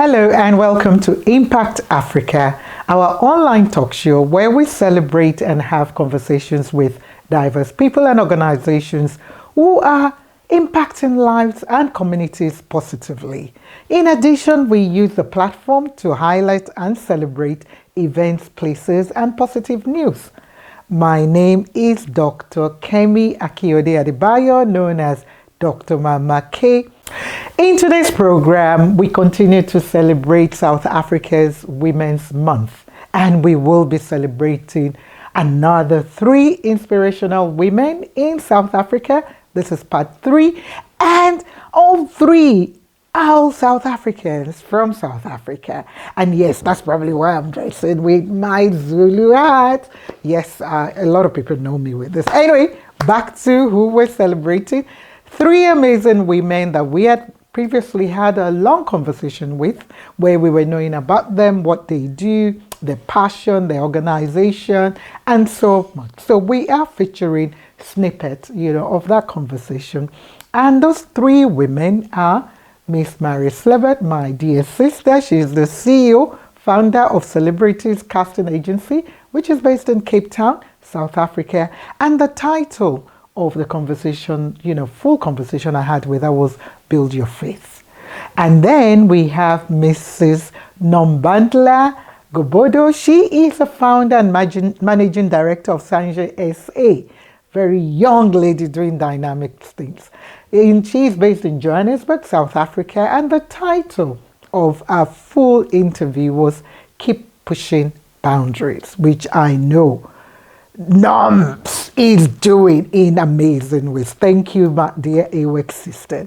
Hello and welcome to Impact Africa, our online talk show where we celebrate and have conversations with diverse people and organizations who are impacting lives and communities positively. In addition, we use the platform to highlight and celebrate events, places, and positive news. My name is Dr. Kemi Akiode Adebayo, known as Dr. Mama K. In today's program, we continue to celebrate South Africa's Women's Month, and we will be celebrating another 3 inspirational women in South Africa. This is part 3, and all 3 are South Africans from South Africa. And yes, that's probably why I'm dressing with my Zulu hat. Yes, a lot of people know me with this. Anyway, back to who we're celebrating. 3 amazing women that we had previously had a long conversation with, where we were knowing about them, what they do, their passion, their organization, and so much. So we are featuring snippets, of that conversation. And those 3 women are Ms Slabbert, my dear sister. She's the CEO, founder of Celebrities Casting Agency, which is based in Cape Town, South Africa. And the title of the conversation, full conversation I had with her was Build Your Faith. And then we have Mrs. Nobandla Gobodo. She is a founder and managing director of Sange SA. Very young lady doing dynamic things. And she is based in Johannesburg, South Africa. And the title of our full interview was Keep Pushing Boundaries, which I know Noms is doing in amazing ways. Thank you, my dear AWEX sister.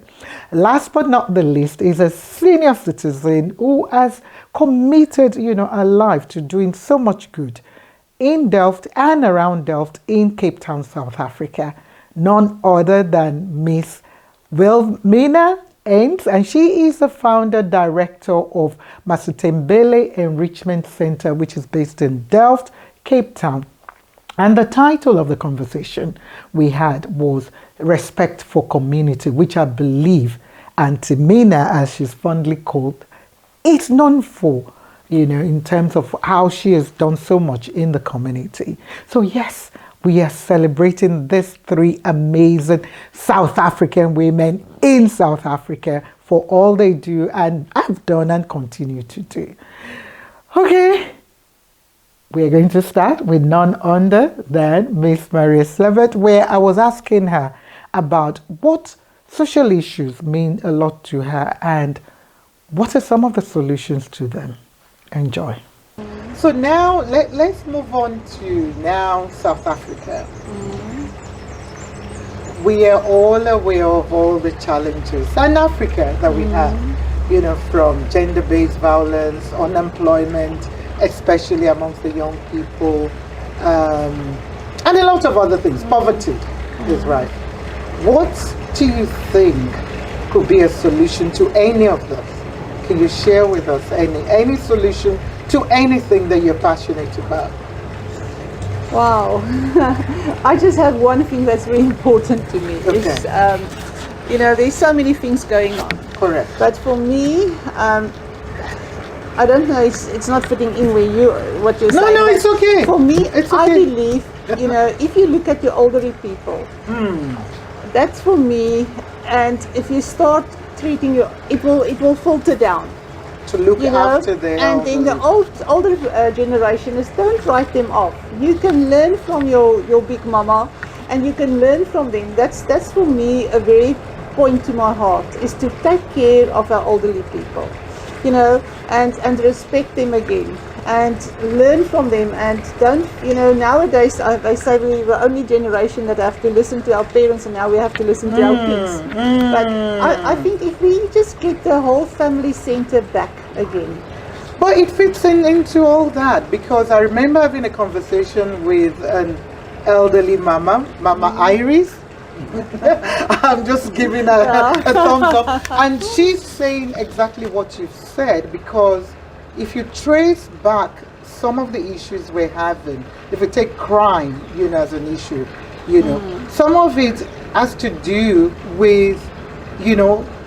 Last but not the least is a senior citizen who has committed, her life to doing so much good in Delft and around Delft in Cape Town, South Africa. None other than Ms Wilhelmina, and she is the founder director of Masithembele Enrichment Center, which is based in Delft, Cape Town. And the title of the conversation we had was Respect for Community, which I believe Auntie Mina, as she's fondly called, is known for, in terms of how she has done so much in the community. So yes, we are celebrating these 3 amazing South African women in South Africa for all they do and have done and continue to do. Okay. We're going to start with none other than Ms Slabbert, where I was asking her about what social issues mean a lot to her and what are some of the solutions to them. Enjoy. So now let's move on to now South Africa. We are all aware of all the challenges in Africa that we have, from gender-based violence, unemployment, especially amongst the young people, and a lot of other things. Poverty is right. What do you think could be a solution to any of this? Can you share with us any solution to anything that you're passionate about? Wow. I just have one thing that's very important to me. Okay. Is, there's so many things going on. Correct. But for me, I don't know, it's not fitting in what you're saying. No, it's okay. For me, it's okay. I believe, if you look at your elderly people, that's for me, and if you start treating it will filter down. To look after them. And then the older generation is, don't write them off. You can learn from your big mama, and you can learn from them. That's for me a very point to my heart, is to take care of our elderly people. And respect them again and learn from them, and don't, nowadays they say we're the only generation that have to listen to our parents, and now we have to listen to our kids. But I think if we just get the whole family center back again. But it fits into all that, because I remember having a conversation with an elderly Mama Iris. I'm just giving a thumbs up, and she's saying exactly what you've said, because if you trace back some of the issues we're having, if we take crime, as an issue, some of it has to do with,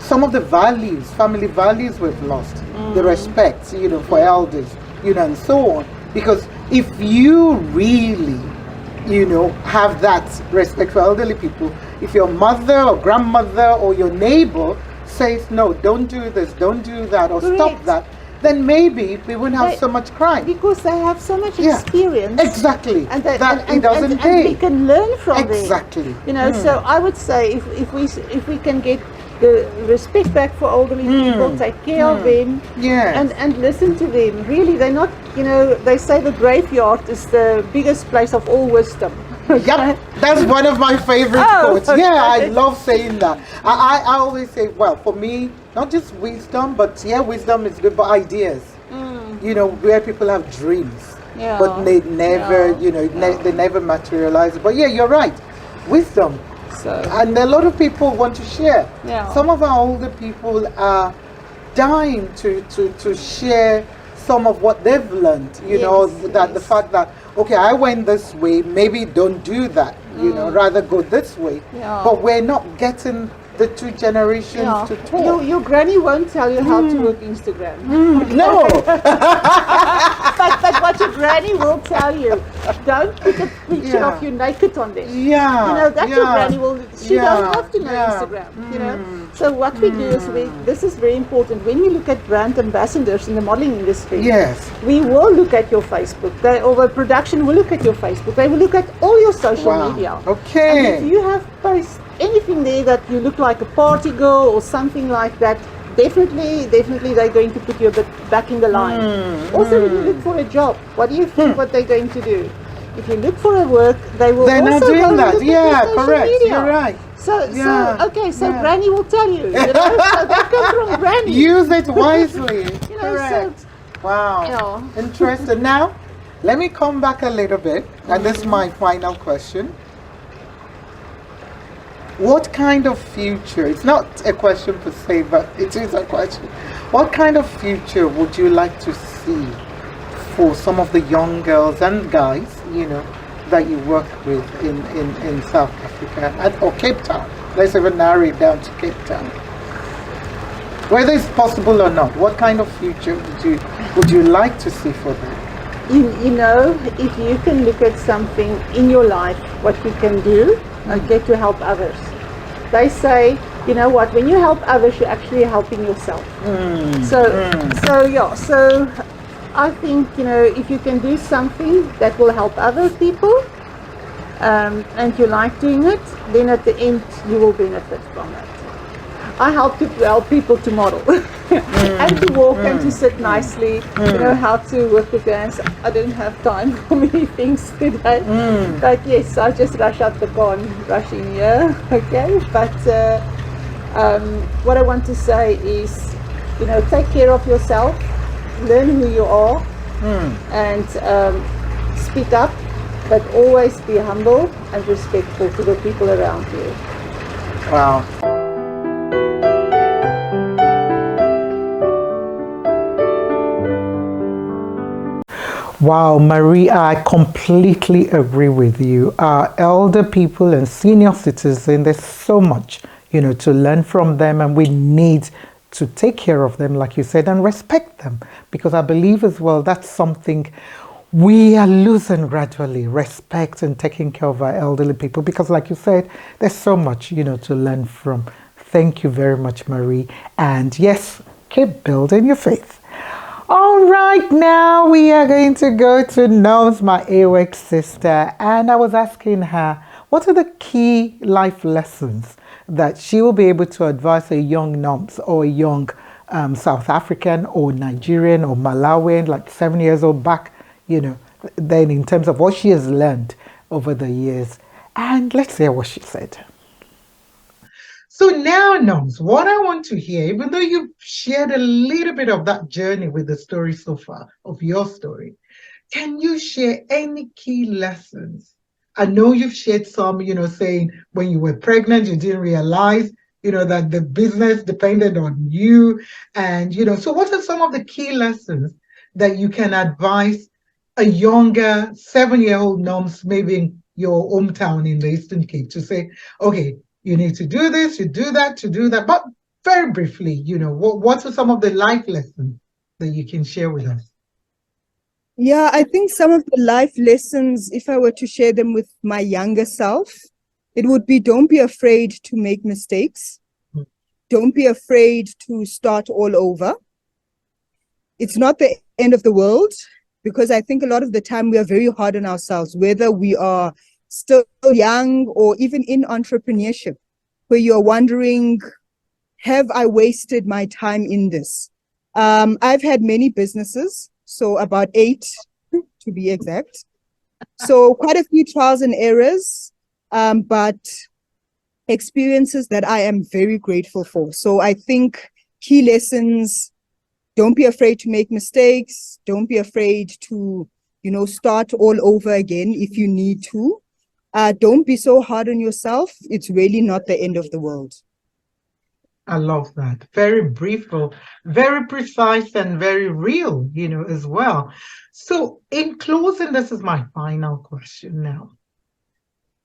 some of the values, family values we've lost, the respect, for elders, and so on. Because if you really, have that respect for elderly people, if your mother or grandmother or your neighbor says, no, don't do this, don't do that, or Correct. stop that, then maybe we wouldn't have so much crime. Because they have so much experience. Exactly. And it doesn't pay. And we can learn from Exactly. them. So I would say if we can get the respect back for elderly people, take care of them, and listen to them. Really, they're not, they say the graveyard is the biggest place of all wisdom. Yep, that's one of my favorite quotes. Yeah, I love saying that. I always say, well, for me, not just wisdom, but wisdom is good, but ideas. Where people have dreams, but they never, they never materialize. But yeah, you're right, wisdom. And a lot of people want to share. Some of our older people are dying to share some of what they've learned, the fact that, okay, I went this way, maybe don't do that, rather go this way. But we're not getting the two generations to talk. Your granny won't tell you how to work Instagram. No. but what your granny will tell you, don't put a picture of you naked on there. That your granny will, she doesn't have to know Instagram, So what we do is this is very important. When we look at brand ambassadors in the modeling industry, we will look at your Facebook. Or the production will look at your Facebook. They will look at all your social media. Okay. And if you have posted anything there that you look like a party girl or something like that, definitely they're going to put you a bit back in the line. Also, when you look for a job, what do you think what they're going to do? If you look for a work, they're also not doing go that. look at your Correct. media. You're right. So Granny will tell you. So that comes from Granny. Use it wisely. Correct. So, wow. Interesting. Now, let me come back a little bit, and this is my final question. What kind of future, it's not a question per se, but it is a question. What kind of future would you like to see for some of the young girls and guys, that you work with in South Africa or Cape Town? Let's even narrow it down to Cape Town. Whether it's possible or not, what kind of future would you like to see for them? If you can look at something in your life, what you can do, get to help others. They say, when you help others, you're actually helping yourself. So I think, if you can do something that will help other people, and you like doing it, then at the end you will benefit from it. I help people to model and to walk and to sit nicely, how to work with your hands. I don't have time for many things today, but yes, I just rush out the car and rush in here, okay? But what I want to say is, take care of yourself, learn who you are, and speak up, but always be humble and respectful to the people around you. Wow. Wow, Marie, I completely agree with you. Our elder people and senior citizens, there's so much, to learn from them, and we need to take care of them, like you said, and respect them, because I believe as well that's something we are losing gradually, respect and taking care of our elderly people, because like you said, there's so much, to learn from. Thank you very much, Marie. And yes, keep building your faith. All right, now we are going to go to Noms, my AWEC sister, and I was asking her, what are the key life lessons that she will be able to advise a young Noms or a young South African or Nigerian or Malawian, like 7 years old back, then in terms of what she has learned over the years. And let's hear what she said. So now, Noms, what I want to hear, even though you've shared a little bit of that journey with the story so far, of your story, can you share any key lessons? I know you've shared some, saying when you were pregnant, you didn't realize, that the business depended on you. And, so what are some of the key lessons that you can advise a younger 7-year-old Noms, maybe in your hometown in the Eastern Cape, to say, okay, you need to do this, you do that, to do that. But very briefly, what are some of the life lessons that you can share with us? Yeah, I think some of the life lessons, if I were to share them with my younger self, it would be, don't be afraid to make mistakes. Don't be afraid to start all over. It's not the end of the world, because I think a lot of the time we are very hard on ourselves, whether we are still young or even in entrepreneurship, where you're wondering, have I wasted my time in this? I've had many businesses, so about 8 to be exact. So quite a few trials and errors, but experiences that I am very grateful for. So I think key lessons: don't be afraid to make mistakes. Don't be afraid to, start all over again if you need to. Don't be so hard on yourself. It's really not the end of the world. I love that. Very brief, very precise, and very real, as well. So in closing, this is my final question now.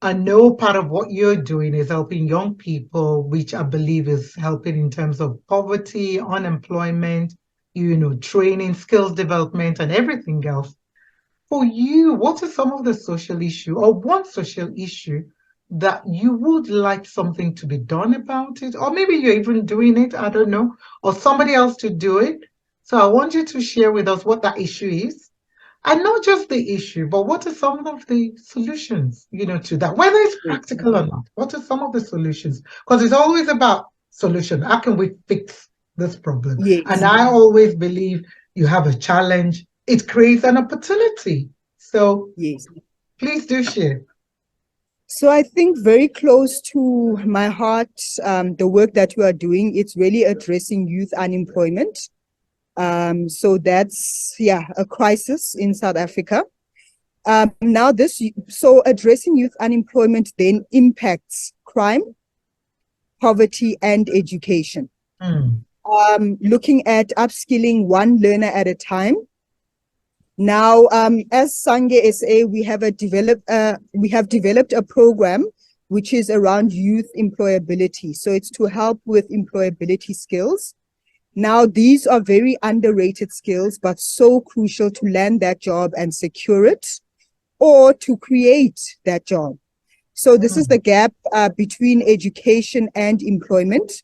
I know part of what you're doing is helping young people, which I believe is helping in terms of poverty, unemployment, training, skills development, and everything else. For you, what are some of the social issue or one social issue that you would like something to be done about it? Or maybe you're even doing it, I don't know, or somebody else to do it. So I want you to share with us what that issue is. And not just the issue, but what are some of the solutions, to that, whether it's practical or not? What are some of the solutions? Because it's always about solution. How can we fix this problem? Yes. And I always believe you have a challenge, it creates an opportunity. So yes, please do share. So I think very close to my heart, the work that we are doing, it's really addressing youth unemployment. So that's, a crisis in South Africa. So addressing youth unemployment then impacts crime, poverty, and education. Looking at upskilling one learner at a time. Now, as Sange SA, we have developed a program which is around youth employability. So it's to help with employability skills. Now, these are very underrated skills, but so crucial to land that job and secure it, or to create that job. So this is the gap between education and employment.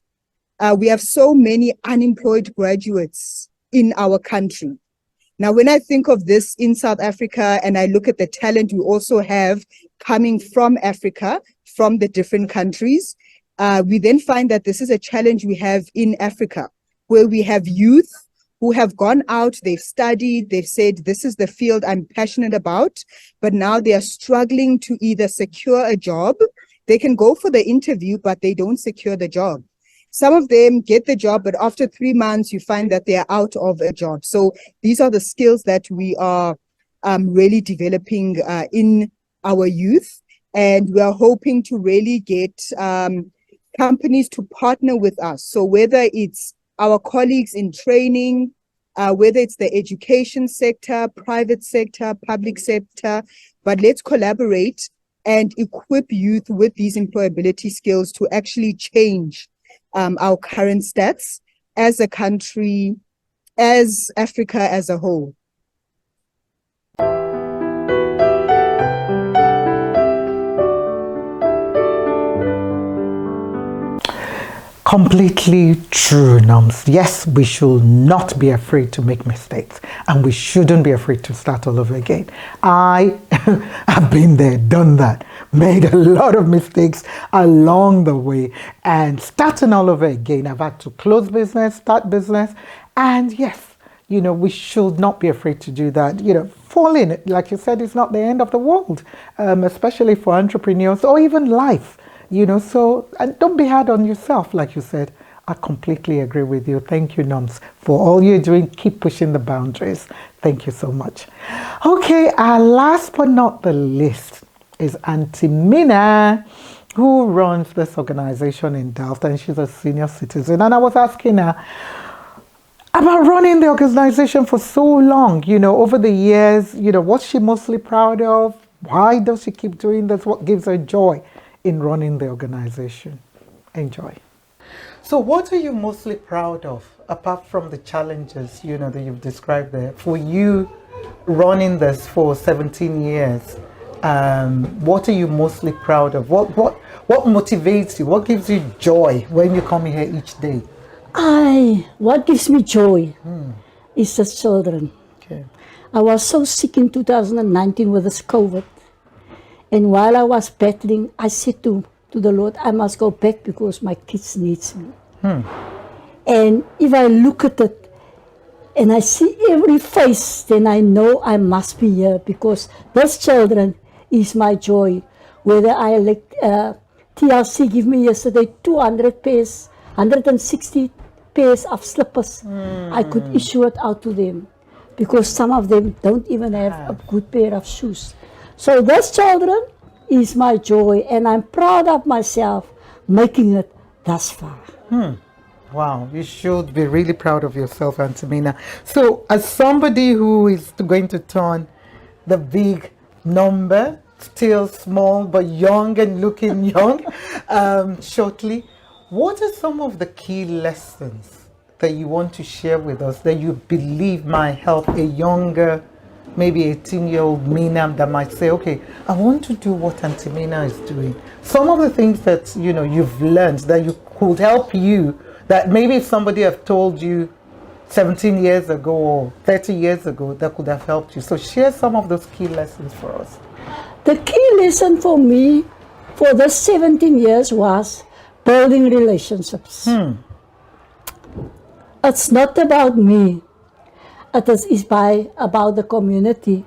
We have so many unemployed graduates in our country. Now, when I think of this in South Africa and I look at the talent we also have coming from Africa, from the different countries, we then find that this is a challenge we have in Africa, where we have youth who have gone out, they've studied, they've said, this is the field I'm passionate about, but now they are struggling to either secure a job. They can go for the interview, but they don't secure the job. Some of them get the job, but after 3 months, you find that they are out of a job. So these are the skills that we are really developing in our youth. And we are hoping to really get companies to partner with us. So whether it's our colleagues in training, whether it's the education sector, private sector, public sector, but let's collaborate and equip youth with these employability skills to actually change our current stats as a country, as Africa as a whole. Completely true, Noms. Yes, we should not be afraid to make mistakes, and we shouldn't be afraid to start all over again. I have been there, done that, made a lot of mistakes along the way, and starting all over again. I've had to close business, start business, and yes, we should not be afraid to do that. Falling, like you said, is not the end of the world, especially for entrepreneurs or even life. So, and don't be hard on yourself, like you said. I completely agree with you. Thank you, Noms, for all you're doing. Keep pushing the boundaries. Thank you so much. Okay, our last but not the least is Auntie Mina, who runs this organization in Delft, and she's a senior citizen. And I was asking her about running the organization for so long, over the years, what's she mostly proud of? Why does she keep doing this? What gives her joy in running the organization? Enjoy. So what are you mostly proud of, apart from the challenges, that you've described there? For you running this for 17 years, what are you mostly proud of? What motivates you? What gives you joy when you come here each day? What gives me joy is the children. Okay. I was so sick in 2019 with this COVID. And while I was battling, I said to the Lord, I must go back because my kids needs me. And if I look at it and I see every face, then I know I must be here because those children is my joy. Whether I like TLC give me yesterday 200 pairs, 160 pairs of slippers. I could issue it out to them because some of them don't even have a good pair of shoes. So those children is my joy, and I'm proud of myself making it thus far. Wow, you should be really proud of yourself, Antimina. So as somebody who is going to turn the big number, still small but young and looking young, shortly, what are some of the key lessons that you want to share with us that you believe might help a younger, maybe 18-year-old Mina that might say, okay, I want to do what Auntie Mina is doing? Some of the things that you've learned that you could help you, that maybe if somebody have told you 17 years ago or 30 years ago, that could have helped you. So share some of those key lessons for us. The key lesson for me for the 17 years was building relationships. It's not about me. It is about the community.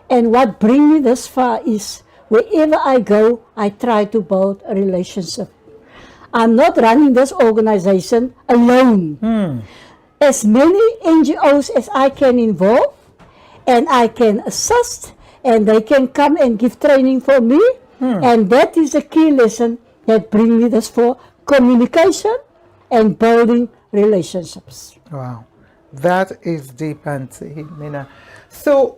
And what brings me this far is wherever I go, I try to build a relationship. I'm not running this organization alone. As many NGOs as I can involve, and I can assist, and they can come and give training for me. And that is the key lesson that brings me this for communication and building relationships. Wow, that is deep, Auntie Mina. So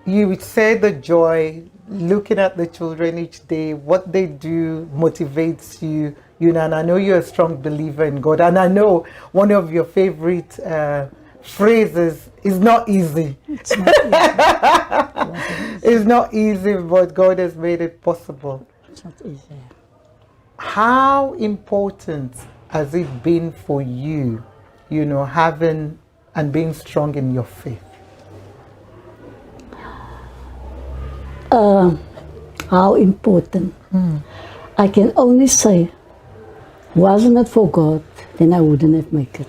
you would say the joy, looking at the children each day, what they do motivates you, and I know you're a strong believer in God, and I know one of your favorite phrases is not easy. It's not easy. It's not easy, but God has made it possible. It's not easy. How important has it been for you, having and being strong in your faith? How important? I can only say, wasn't it for God, then I wouldn't have made it.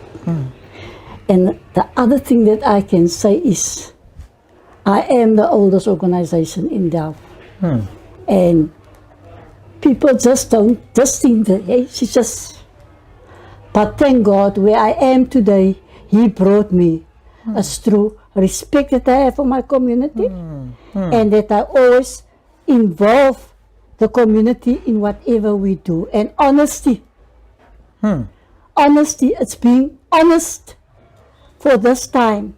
And the other thing that I can say is, I am the oldest organization in Delft. And people just think that, hey, she's just... But thank God, where I am today, He brought me. It's through respect that I have for my community, and that I always involve the community in whatever we do. And honesty. Honesty, it's being honest for this time.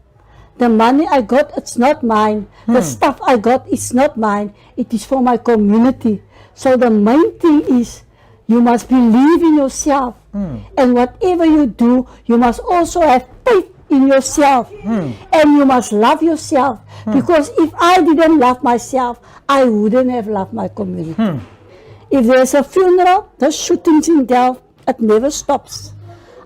The money I got, it's not mine. The stuff I got, it's not mine. It is for my community. So the main thing is, you must believe in yourself. And whatever you do, you must also have faith in yourself. And you must love yourself. Because if I didn't love myself, I wouldn't have loved my community. If there's a funeral, there's shootings in Delft, it never stops.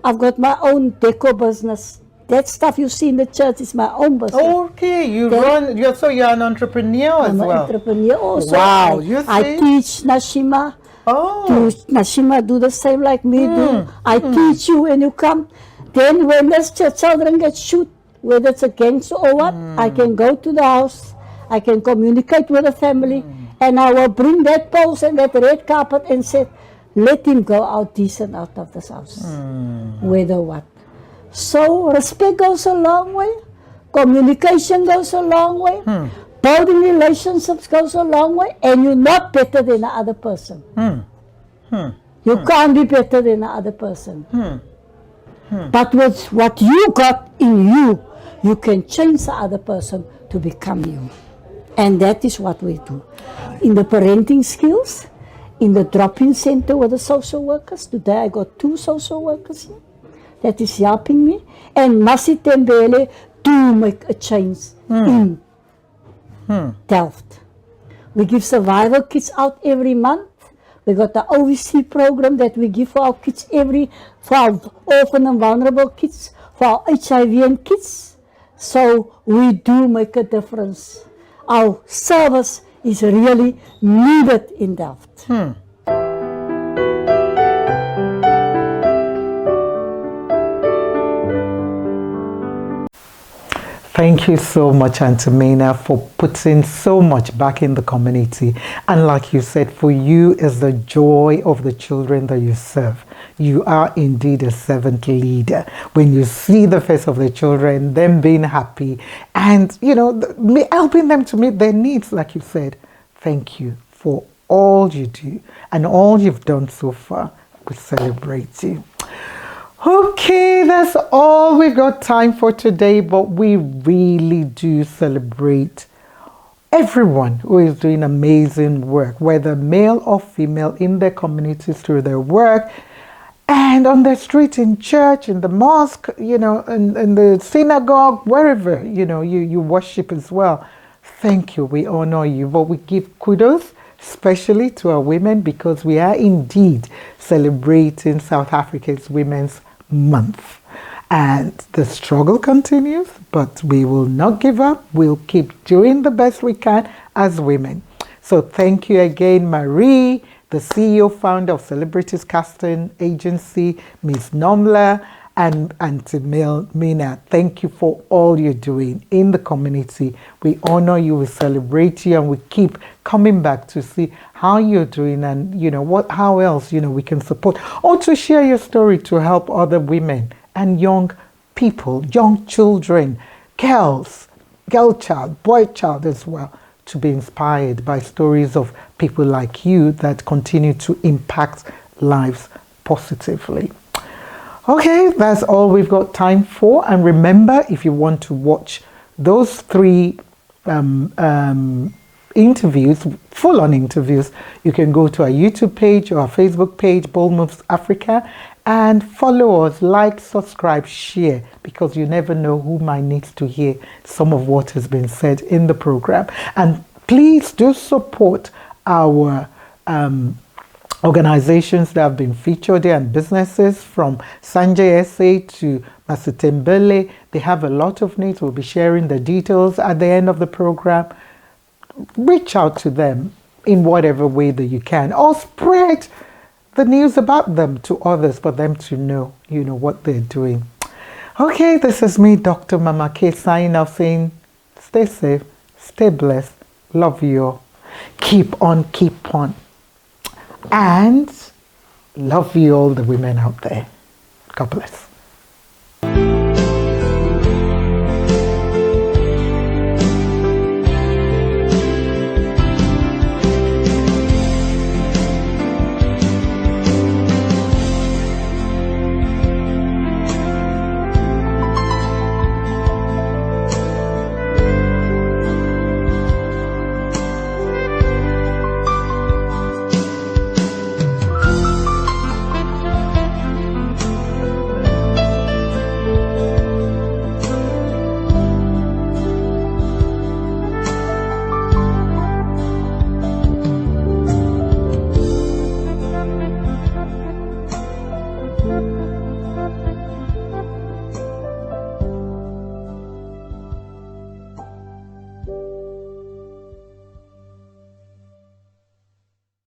I've got my own deco business. That stuff you see in the church is my own business. Okay, you're an entrepreneur as well. I'm an entrepreneur also. Wow, I teach Nashima. Nashima do the same like me do. I teach you when you come. Then when the children get shot, whether it's a gangster or what, I can go to the house. I can communicate with the family, and I will bring that post and that red carpet and say, let him go out decent out of this house. Whether what. So respect goes a long way. Communication goes a long way. Building relationships goes a long way, and you're not better than the other person. You can't be better than the other person. But with what you got in you, you can change the other person to become you. And that is what we do. In the parenting skills, in the drop-in center with the social workers. Today I got 2 social workers here that is helping me. And Masithembele do make a change in Delft. We give survival kits out every month. We got the OVC program that we give for our kids for our orphan and vulnerable kids, for our HIV and kids. So we do make a difference. Our service is really needed in Delft. Thank you so much, Auntie Mina, for putting so much back in the community. And like you said, for you is the joy of the children that you serve. You are indeed a servant leader. When you see the face of the children, them being happy and, you know, helping them to meet their needs, like you said. Thank you for all you do and all you've done so far. We celebrate you. Okay, that's all we've got time for today, but we really do celebrate everyone who is doing amazing work, whether male or female, in their communities through their work and on the street, in church, in the mosque, you know, in the synagogue, wherever, you know, you worship as well. Thank you. We honor you, but we give kudos especially to our women because we are indeed celebrating South Africa's Women's Month. And the struggle continues, but we will not give up. We'll keep doing the best we can as women. So thank you again, Marie, the CEO, founder of Celebrities Casting Agency, Ms Nobandla, and Auntie Mina. Thank you for all you're doing in the community. We honor you, we celebrate you, and we keep coming back to see how you're doing and, you know, how else, you know, we can support, or to share your story to help other women and young people, young children, girl child, boy child as well, to be inspired by stories of people like you that continue to impact lives positively. Okay, that's all we've got time for. And remember, if you want to watch those 3 interviews, full-on interviews, you can go to our YouTube page or our Facebook page, Bold Moves Africa, and follow us, like, subscribe, share, because you never know who might need to hear some of what has been said in the program. And please do support our organizations that have been featured there and businesses from Sange SA to Masithembele. They have a lot of needs. We'll be sharing the details at the end of the program. Reach out to them in whatever way that you can, or spread the news about them to others for them to know, you know, what they're doing. Okay, this is me, Dr. Mama K, signing off saying, stay safe, stay blessed, love you all. Keep on, and love you all, the women out there. God bless.